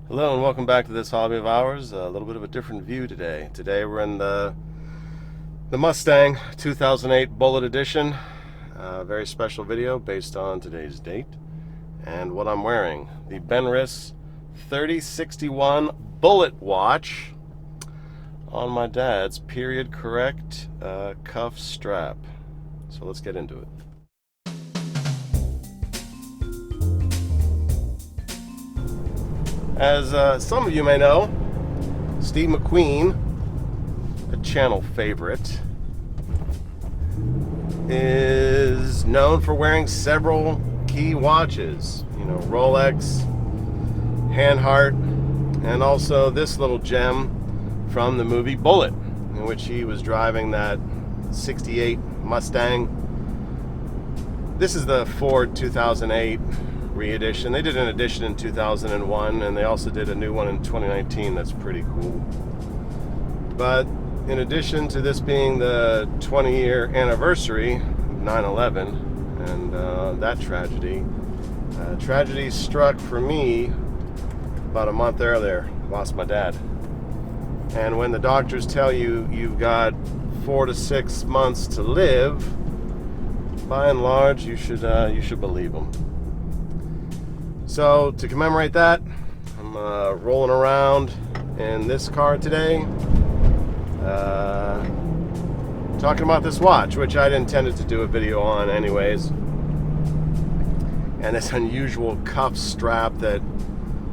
Hello and welcome back to this hobby of ours. A little bit of a different view today. Today we're in the Mustang 2008 Bullitt Edition. Very special video based on today's date and what I'm wearing. The Benrus 3061 Bullitt watch on my dad's period correct cuff strap. So let's get into it. As some of you may know, Steve McQueen, a channel favorite, is known for wearing several key watches. You know, Rolex, Hanhart, and also this little gem from the movie Bullitt, in which he was driving that 68 Mustang. This is the Ford 2008 re-edition. They did an edition in 2001, and they also did a new one in 2019 that's pretty cool. But in addition to this being the 20-year anniversary of 9/11 and that tragedy struck for me about a month earlier. Lost my dad. And when the doctors tell you you've got 4 to 6 months to live, by and large you should believe them. So to commemorate that, I'm rolling around in this car today, talking about this watch, which I'd intended to do a video on anyways, and this unusual cuff strap that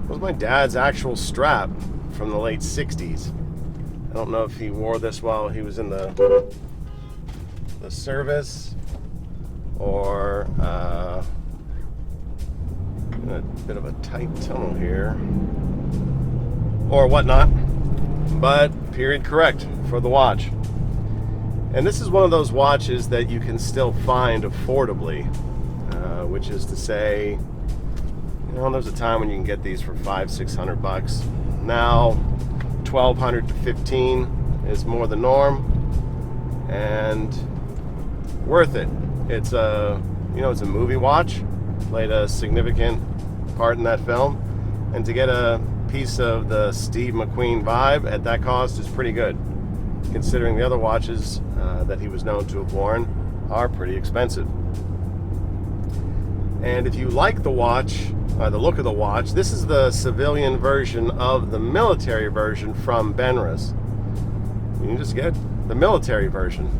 was my dad's actual strap from the late 60s. I don't know if he wore this while he was in the service or a bit of a tight tunnel here or whatnot, but period correct for the watch. And this is one of those watches that you can still find affordably, which is to say, you know, there's a time when you can get these for $500-600. Now $1,200 to $1,500 is more the norm, and worth it. It's a movie watch, played a significant part in that film, and to get a piece of the Steve McQueen vibe at that cost is pretty good, considering the other watches that he was known to have worn are pretty expensive. And if you like the watch, the look of the watch, this is the civilian version of the military version from Benrus. You can just get the military version,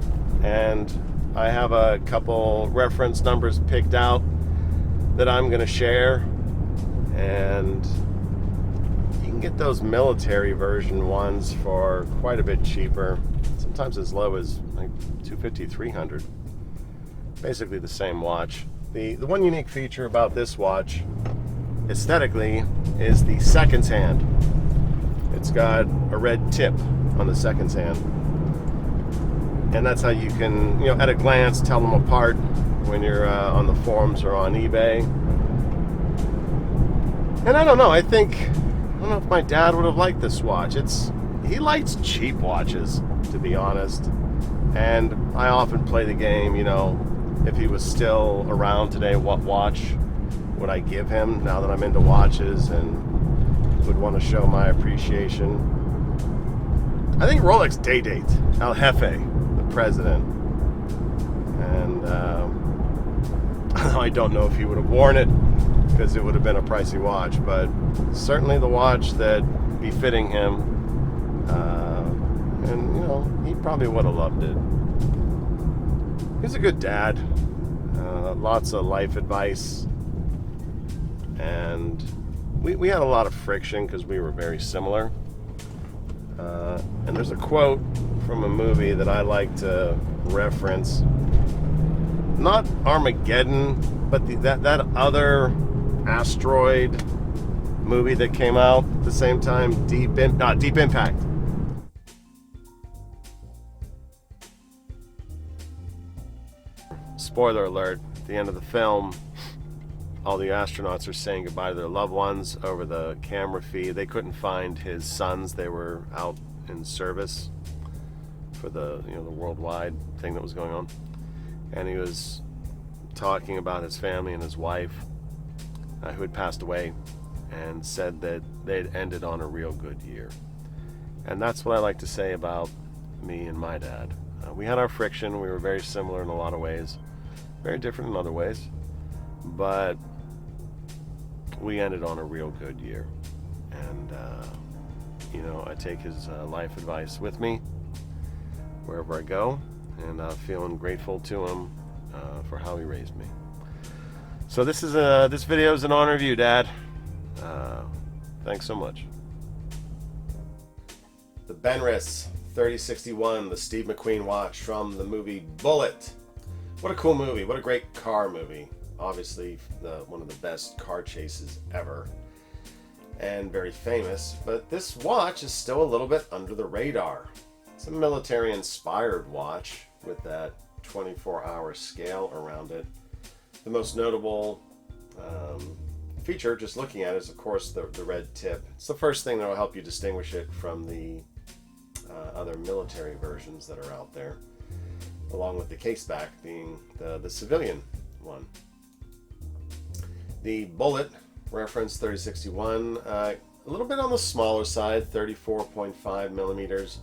and I have a couple reference numbers picked out that I'm going to share, and you can get those military version ones for quite a bit cheaper, sometimes as low as like $250, $300. Basically the same watch. The one unique feature about this watch, aesthetically, is the seconds hand. It's got a red tip on the seconds hand, and that's how you can, you know, at a glance tell them apart when you're on the forums or on eBay. And I don't know if my dad would have liked this watch. He likes cheap watches, to be honest. And I often play the game, you know, if he was still around today, what watch would I give him now that I'm into watches and would want to show my appreciation? I think Rolex Day-Date, El Jefe, the president. And I don't know if he would have worn it, because it would have been a pricey watch, but certainly the watch that befitting him, and you know, he probably would have loved it. He's a good dad, lots of life advice, and we had a lot of friction because we were very similar. And there's a quote from a movie that I like to reference, not Armageddon, but that other asteroid movie that came out at the same time, Deep Impact. Spoiler alert, at the end of the film, all the astronauts are saying goodbye to their loved ones over the camera feed. They couldn't find his sons. They were out in service for the worldwide thing that was going on. And he was talking about his family and his wife, who had passed away, and said that they'd ended on a real good year. And that's what I like to say about me and my dad. We had our friction. We were very similar in a lot of ways, very different in other ways, but we ended on a real good year. And I take his life advice with me wherever I go, and feeling grateful to him for how he raised me. So this video is in honor of you, Dad. Thanks so much. The Benrus 3061, the Steve McQueen watch from the movie Bullitt. What a cool movie. What a great car movie. Obviously, one of the best car chases ever. And very famous. But this watch is still a little bit under the radar. It's a military-inspired watch with that 24-hour scale around it. The most notable feature, just looking at it, is, of course, the red tip. It's the first thing that will help you distinguish it from the other military versions that are out there, along with the case back being the civilian one. The Bullitt reference 3061, a little bit on the smaller side, 34.5 millimeters,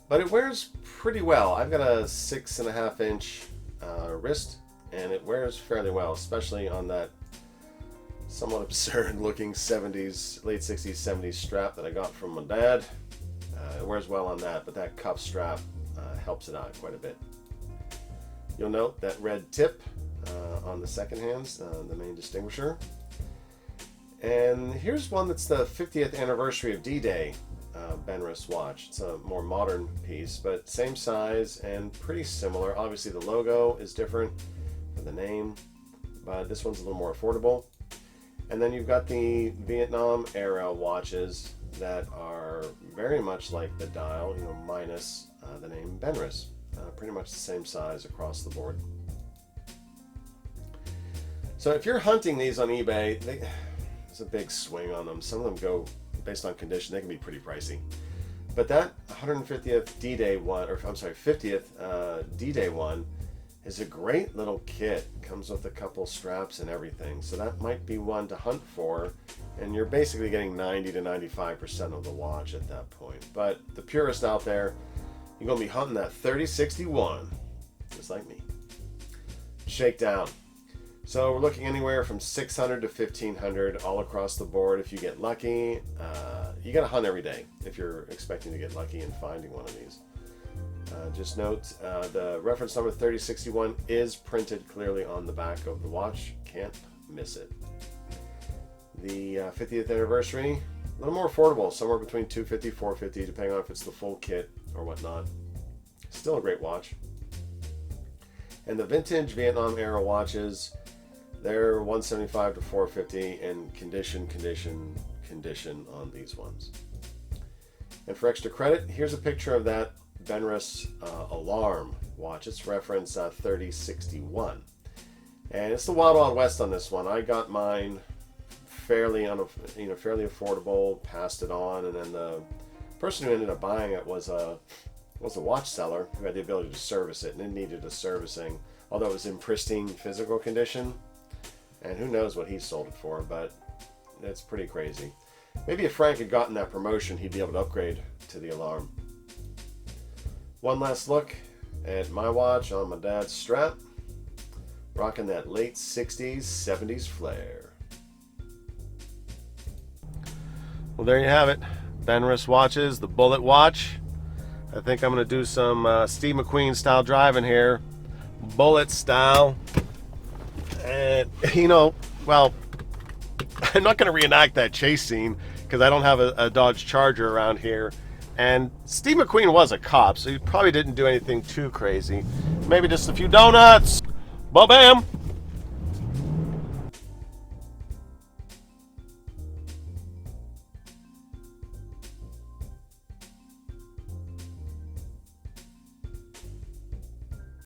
but it wears pretty well. I've got a 6.5 inch wrist, and it wears fairly well, especially on that somewhat absurd looking late 60s, 70s strap that I got from my dad. It wears well on that, but that cuff strap helps it out quite a bit. You'll note that red tip on the second hands, the main distinguisher. And here's one that's the 50th anniversary of D-Day Benrus watch. It's a more modern piece, but same size and pretty similar. Obviously the logo is different for the name, but this one's a little more affordable. And then you've got the Vietnam era watches that are very much like the dial, minus the name Benrus. Pretty much the same size across the board. So if you're hunting these on eBay, there's a big swing on them. Some of them go based on condition. They can be pretty pricey. But that 150th D-Day one, or I'm sorry, 50th D-Day one, is a great little kit. Comes with a couple straps and everything. So that might be one to hunt for. And you're basically getting 90 to 95% of the watch at that point. But the purist out there, you're going to be hunting that 3061, just like me. Shakedown. So we're looking anywhere from 600 to 1500 all across the board. If you get lucky, you got to hunt every day if you're expecting to get lucky in finding one of these. Just note the reference number 3061 is printed clearly on the back of the watch. Can't miss it. The 50th anniversary, a little more affordable, somewhere between $250, $450, depending on if it's the full kit or whatnot. Still a great watch. And the vintage Vietnam era watches, they're $175 to $450, and condition on these ones. And for extra credit, here's a picture of that Benrus alarm watch. It's reference 3061, and it's the Wild Wild West on this one. I got mine fairly affordable, passed it on, and then the person who ended up buying it was a watch seller who had the ability to service it, and it needed a servicing, although it was in pristine physical condition. And who knows what he sold it for, but it's pretty crazy. Maybe if Frank had gotten that promotion, he'd be able to upgrade to the alarm. One last look at my watch on my dad's strap, rocking that late 60s, 70s flair. Well, there you have it. Benrus watches, the Bullitt watch. I think I'm going to do some Steve McQueen style driving here. Bullitt style. And, well, I'm not going to reenact that chase scene because I don't have a Dodge Charger around here. And Steve McQueen was a cop, so he probably didn't do anything too crazy. Maybe just a few donuts. Ba-bam!